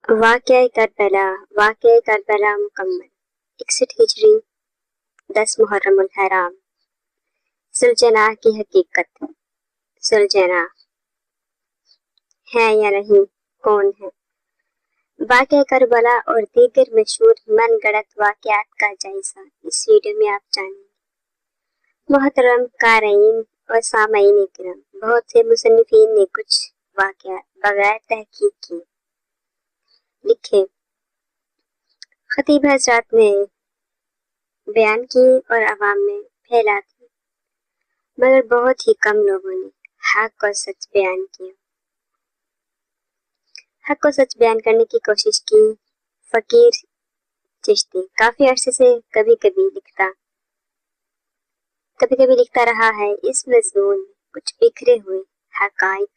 واقعہ کربلا مکمل 61 ہجری 10 محرم الحرام۔ سلجناح کی حقیقت۔ سلجناح ہے یا نہیں، کون ہے؟ واقعہ کربلا اور دیگر مشہور من گھڑت واقعات کا جائزہ اس ویڈیو میں آپ جانیں گے۔ محترم قارئین اور سامعین کرام، بہت سے مصنفین نے کچھ واقعات بغیر تحقیق کیے لکھے، خطیب حضرات نے بیان کیے اور عوام میں پھیلا دیے، مگر بہت ہی کم لوگوں نے حق اور سچ بیان کیا۔ حق و سچ بیان کرنے کی کوشش کی۔ فقیر چشتی کافی عرصے سے کبھی کبھی لکھتا رہا ہے۔ اس مضمون میں کچھ بکھرے ہوئے حقائق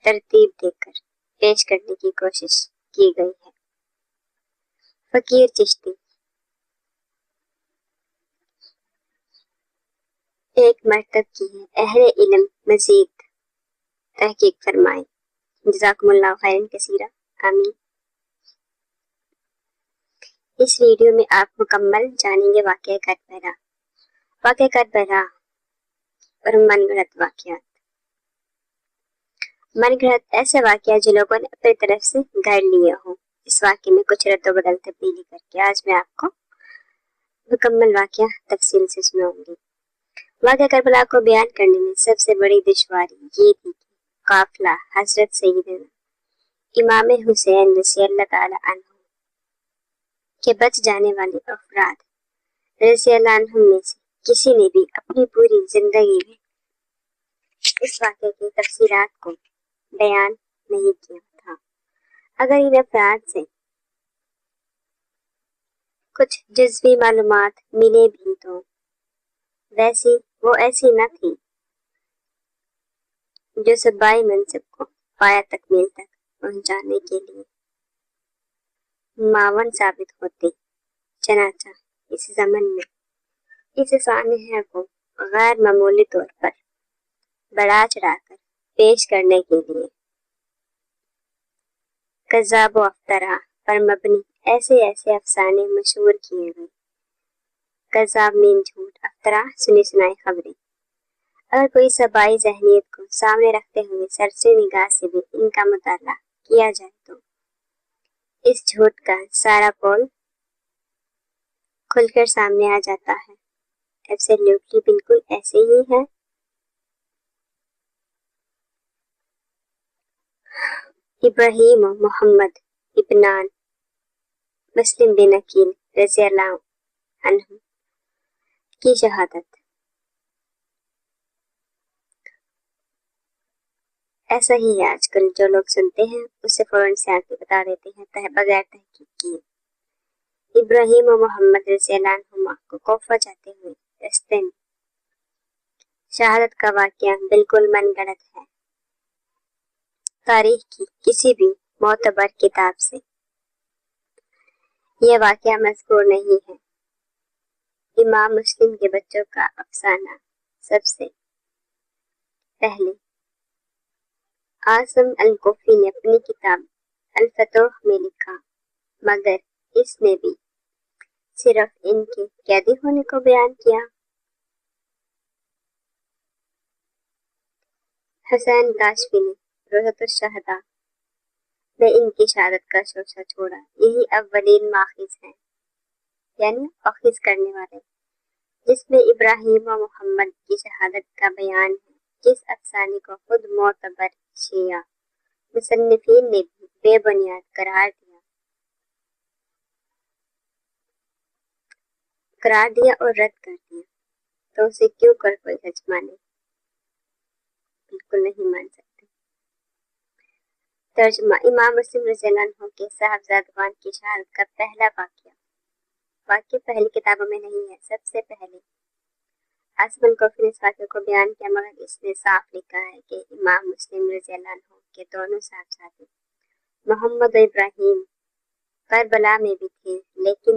ترتیب دے کر پیش کرنے کی کوشش کی گئی ہے۔ فقیر چشتی ایک مرتب کی ہے، اہل علم مزید تحقیق فرمائے۔ جزاکم اللہ خیرا کثیرا، آمین۔ اس ویڈیو میں آپ مکمل جانیں گے واقعہ کربلا اور من گھڑت واقعات۔ من گھڑت ایسے واقعہ جو لوگوں نے اپنی طرف سے گھڑ لیے ہوں۔ اس واقعے میں کچھ رد و بدل تبدیلی کر کے آج میں آپ کو مکمل واقعہ تفصیل سے سناؤں گی۔ واقعہ کربلا کو بیان کرنے میں سب سے بڑی دشواری یہ تھی کہ قافلہ حضرت سیدنا امام حسین رضی اللہ تعالی عنہ کے بچ جانے والے افراد رضی اللہ عنہم میں سے کسی نے بھی اپنی پوری زندگی میں اس واقعے کی تفصیلات کو بیان نہیں کیا تھا۔ اگر ان افراد سے کچھ جزوی معلومات ملے بھی تو وہ ایسی نہ تھی جو صبائی منصب کو پایہ تکمیل تک پہنچانے کے لیے معاون ثابت ہوتی۔ چنانچہ اس زمن میں اس سانحہ کو غیر معمولی طور پر بڑھا چڑھا کر پیش کرنے کے لیے کذاب و افتراء پر مبنی ایسے افسانے مشہور کیے گئے۔ کذاب مین جھوٹ، افتراء سنی سنائی خبریں۔ اگر کوئی صبائی ذہنیت کو سامنے رکھتے ہوئے سرسری نگاہ سے بھی ان کا مطالعہ کیا جائے تو اس جھوٹ کا سارا پول کھل کر سامنے آ جاتا ہے۔ ایبسلیوٹلی بالکل ایسے ہی ہے۔ ابراہیم و محمد ابنان مسلم بن عقیل رضی اللہ عنہ کی شہادت۔ ایسا ہی ہے آج کل، جو لوگ سنتے ہیں اسے فوراً سے آگے بتا دیتے ہیں بغیر تحقیق کیے۔ ابراہیم و محمد رضی اللہ عنہما کو کوفہ جاتے ہوئے رستے میں شہادت کا واقعہ بالکل من گھڑت ہے۔ تاریخ کی کسی بھی معتبر کتاب سے یہ واقعہ مذکور نہیں ہے۔ امام مسلم کے بچوں کا افسانہ سب سے پہلے عاصم الکوفی نے اپنی کتاب الفتوح میں لکھا، مگر اس نے بھی صرف ان کے قیدی ہونے کو بیان کیا۔ حسین کاشفی نے روضۃ الشہداء میں ان کی شہادت کا شوشہ چھوڑا۔ یہی اولین ماخذ ہیں، یعنی اخذ کرنے والے، جس میں ابراہیم و محمد کی شہادت کا بیان ہے، جس افسانے کو خود معتبر شیعہ مصنفین نے بھی بے بنیاد قرار دیا اور رد کر دیا، تو اسے کیوں کر کوئی سچ مانے؟ بالکل نہیں مان سکتے۔ ترجمہ: امام مسلم رضی اللہ عنہ کے صاحبزادگان کی شہادت کا پہلا واقعہ پہلی کتابوں میں نہیں ہے۔ سب سے پہلے عاصم الکوفی نے اس واقعے کو بیان کیا، مگر اس نے صاف لکھا ہے کہ امام مسلم رضی اللہ عنہ کے دونوں صاحبزادے محمد و ابراہیم کربلا میں بھی تھے، لیکن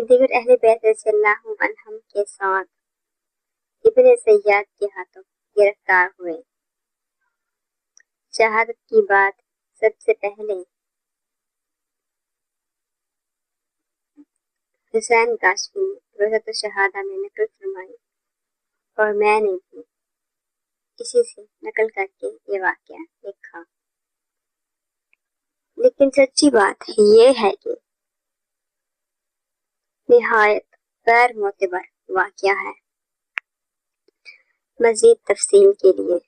دیگر اہل بیت رضی اللہ عنہم کے ساتھ ابن زیاد کے ہاتھوں گرفتار ہوئے۔ शहादत की बात सबसे पहले हुसैन काशफी ने रोज़त शहादा में नकल फरमाई और मैंने भी इसी से नकल करके ये वाक़या लिखा। लेकिन सच्ची बात ये है कि निहायत गैर मोतबर वाक़या है। मज़ीद तफसील के लिए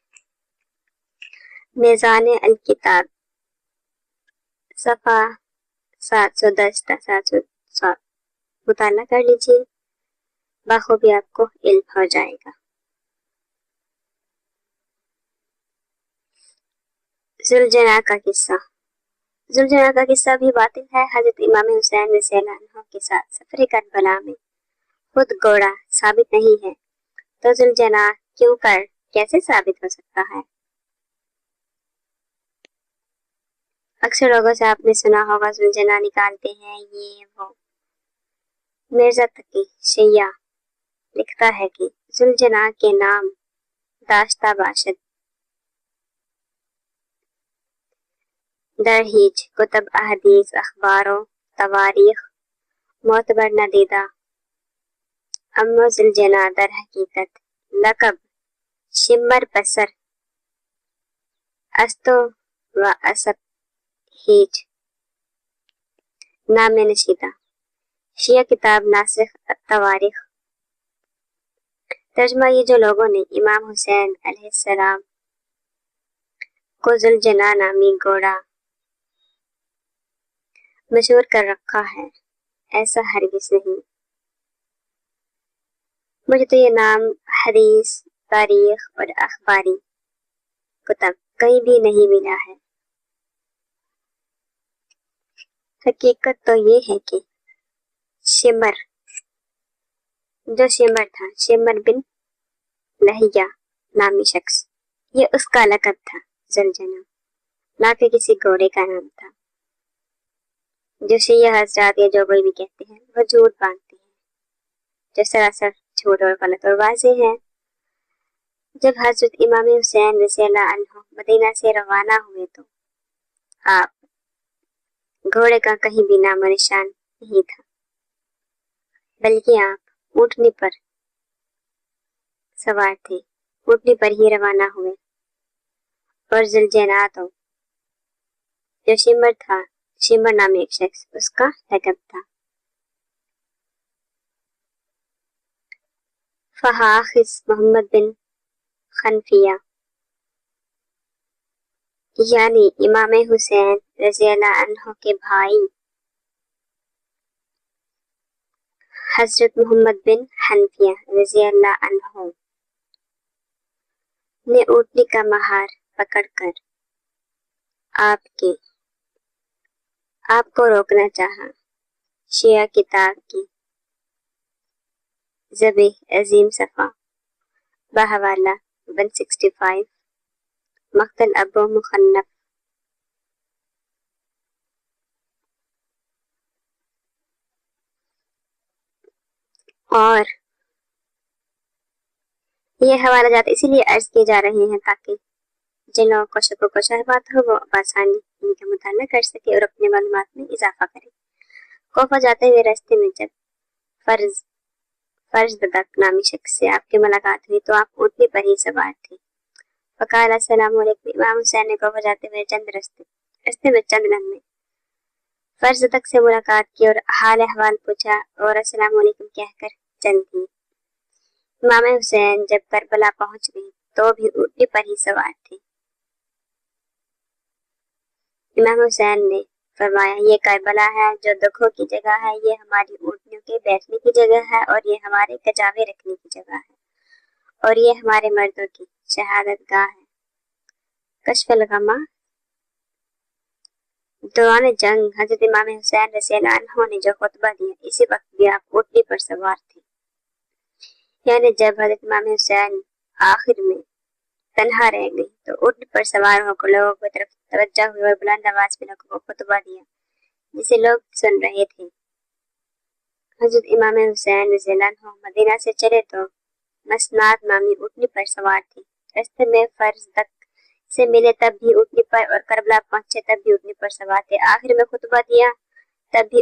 मीज़ान अल-किताब सफ़ा 710 ta 707 मुताला कर लीजिए, बखूबी आपको इल्म हो जाएगा। जुलजना का किस्सा। जुलजना का किस्सा भी बातिल है। हजरत इमाम हुसैन रज़ियल्लाहु अन्हु के साथ सफर करबला में खुद घोड़ा साबित नहीं है तो जुलजना क्यों कर कैसे साबित हो सकता है? अक्सर लोगों से आपने सुना होगा जुलजना निकालते हैं ये वो। मिर्जा तकी शैया लिखता है कि जुलजना के नाम दाश्ता बाशद दरहीज कुतब अहदीस अखबारों तवारीख मोतबर नदीदा अम्मो जुलजना दर हकीकत लकब शिमर बसर अस्तो व असब हीज नाम नशीदा शिया किताब नासिख तवारीख। तर्जमा ये जो लोगों ने इमाम हुसैन अलैहिस्सलाम को जुलजना नामी घोड़ा मशहूर कर रखा है, ऐसा हरगिज़ नहीं। मुझे तो ये नाम हदीस तारीख और अखबारी कुतब कहीं भी नहीं मिला है। हकीकत तो ये है कि शिमर जो शिमर था, शिमर बिन लहिया नामी शख्स, ये उसका लक़ब था। जुलजना ना कि किसी घोड़े का नाम था। जो शिया हज़रात या जो कोई भी कहते हैं वो झूठ बांधते हैं, जो सरासर झूठ और गलत और वाज़ेह है। जब हज़रत इमाम हुसैन रज़ियल्लाहु अन्हु मदीना से रवाना हुए तो आप घोड़े का कहीं भी नामो निशान नहीं था, बल्कि आप ऊँटनी पर सवार थे। ऊँटनी पर ही रवाना हुए और जुलजना तो जो शिमर था, शिमर नाम एक शख्स उसका लक़ब था। फहाखिस मोहम्मद बिन खनफिया यानी इमाम हुसैन रज़ियल्लाहु अन्हु के भाई हजरत मोहम्मद बिन हनफिया रज़ियल्लाहु अन्हु ने ऊँटनी का महार पकड़कर आपको रोकना चाहा। शिया किताब की ज़बे अजीम सफ़ा बहवाला 165 मक्तल अबू मुखन्नफ। और ये हवाला जात इसीलिए अर्ज किए जा रहे हैं ताकि जिन लोगों को शक व शबहत हो वो आसानी इनका मुताला कर सके और अपने मालूमात में इजाफा करे। कोफा जाते हुए रास्ते में जब फर्ज ददक नामी शख्स से आपकी मुलाकात हुई तो आप ऊँटनी पर ही सवार थे। फकाल अस्सलामु अलैकुम। इमाम हुसैन ने कोफा जाते हुए रास्ते में चंद लम्हे फर्ज ददक से मुलाकात की और हाल अहवाल पूछा और अस्सलामु अलैकुम कहकर चल दी। इमाम हुसैन जब करबला पहुंच गए तो भी ऊँटनी पर ही सवार थे। इमाम हुसैन ने फरमाया, ये करबला है जो दुखों की जगह है, ये हमारी ऊँटनियों के बैठने की जगह है और ये हमारे कजावे रखने की जगह है और ये हमारे मर्दों की शहादत गाह है। कश्फुल गमा दौरान जंग हजरत इमाम हुसैन रज़ियल्लाहु अन्हु ने जो खुतबा दिया, इसी वक्त भी आप ऊँटनी पर सवार थे। यानी जब हजरत इमाम हुसैन आखिर में तन्हा रह गई तो ऊँट पर सवार होकर लोगों की तरफ तवज्जो हुई और बुलंद आवाज में लोगों को खुतबा दिया जिसे लोग सुन रहे थे। हजरत इमाम हुसैन रज़ियल्लाहु अन्हु मदीना से चले तो मसनाद नामी ऊँटनी पर सवार थे। रास्ते में फर्ज तक से मिले तब भी उठने पर और करबला पहुंचे तब भी उठने पर सवार थे। आखिर में खुतबा दिया तब भी